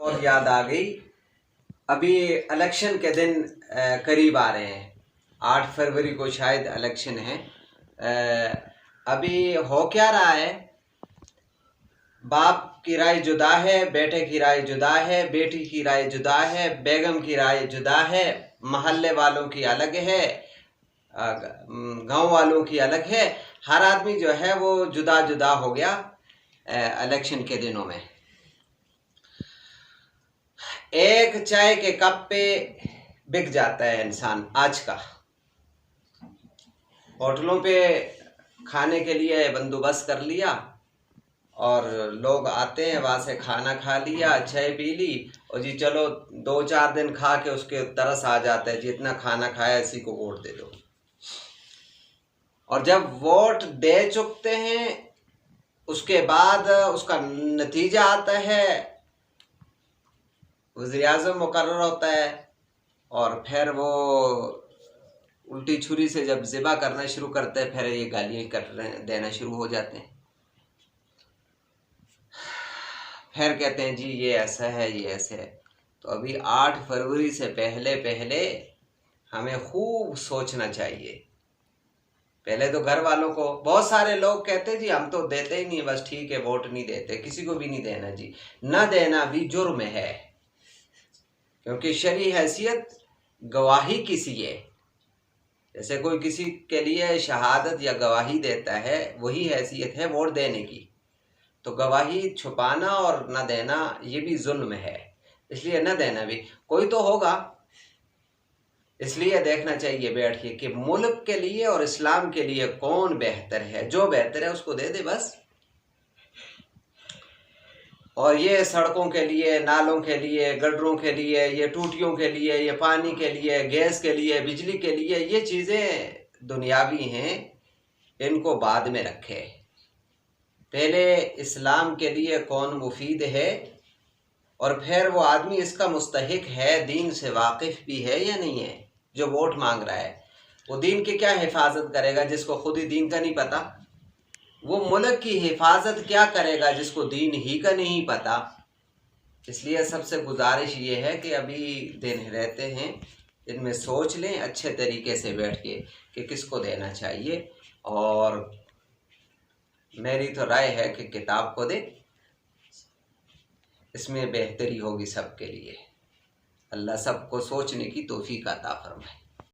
और याद आ गई, अभी इलेक्शन के दिन करीब आ रहे हैं। 8 फरवरी को शायद इलेक्शन है। अभी हो क्या रहा है, बाप की राय जुदा है, बेटे की राय जुदा है, बेटी की राय जुदा है, बेगम की राय जुदा है, मोहल्ले वालों की अलग है, गांव वालों की अलग है। हर आदमी जो है वो जुदा जुदा हो गया इलेक्शन के दिनों में। एक चाय के कप पे बिक जाता है इंसान आज का। होटलों पे खाने के लिए बंदोबस्त कर लिया और लोग आते हैं, वहाँ से खाना खा लिया, चाय पी ली और जी चलो 2-4 दिन खा के उसके तरस आ जाता है, जितना खाना खाया इसी को वोट दे दो। और जब वोट दे चुकते हैं उसके बाद उसका नतीजा आता है, वज़ीर आज़म मुकर्रर होता है और फिर वो उल्टी छुरी से जब ज़िबा करना शुरू करते हैं फिर ये गालियाँ देना शुरू हो जाते हैं। फिर कहते हैं जी ये ऐसा है, ये ऐसे है। तो अभी 8 फरवरी से पहले पहले हमें खूब सोचना चाहिए। पहले तो घर वालों को, बहुत सारे लोग कहते जी हम तो देते ही नहीं, बस ठीक है वोट नहीं देते, किसी को भी नहीं देना जी। न देना भी जुर्म है, क्योंकि शरई हैसियत गवाही किसी है। जैसे कोई किसी के लिए शहादत या गवाही देता है, वही हैसियत है वोट देने की। तो गवाही छुपाना और न देना ये भी जुल्म है, इसलिए न देना भी। कोई तो होगा, इसलिए देखना चाहिए बैठ के कि मुल्क के लिए और इस्लाम के लिए कौन बेहतर है। जो बेहतर है उसको दे दे बस। और ये सड़कों के लिए, नालों के लिए, गटरों के लिए, ये टूटियों के लिए, ये पानी के लिए, गैस के लिए, बिजली के लिए, ये चीज़ें दुनियावी हैं, इनको बाद में रखे। पहले इस्लाम के लिए कौन मुफीद है और फिर वो आदमी इसका मुस्तहिक है, दीन से वाकिफ़ भी है या नहीं है। जो वोट मांग रहा है वो दीन की क्या हिफाजत करेगा जिसको खुद ही दीन का नहीं पता। वो मुल्क की हिफाजत क्या करेगा जिसको दीन ही का नहीं पता। इसलिए सबसे गुजारिश ये है कि अभी दिन रहते हैं, इनमें सोच लें अच्छे तरीके से बैठ के कि किसको देना चाहिए। और मेरी तो राय है कि किताब को दे, इसमें बेहतरी होगी सबके लिए। अल्लाह सबको सोचने की तौफीक अता फरमाए।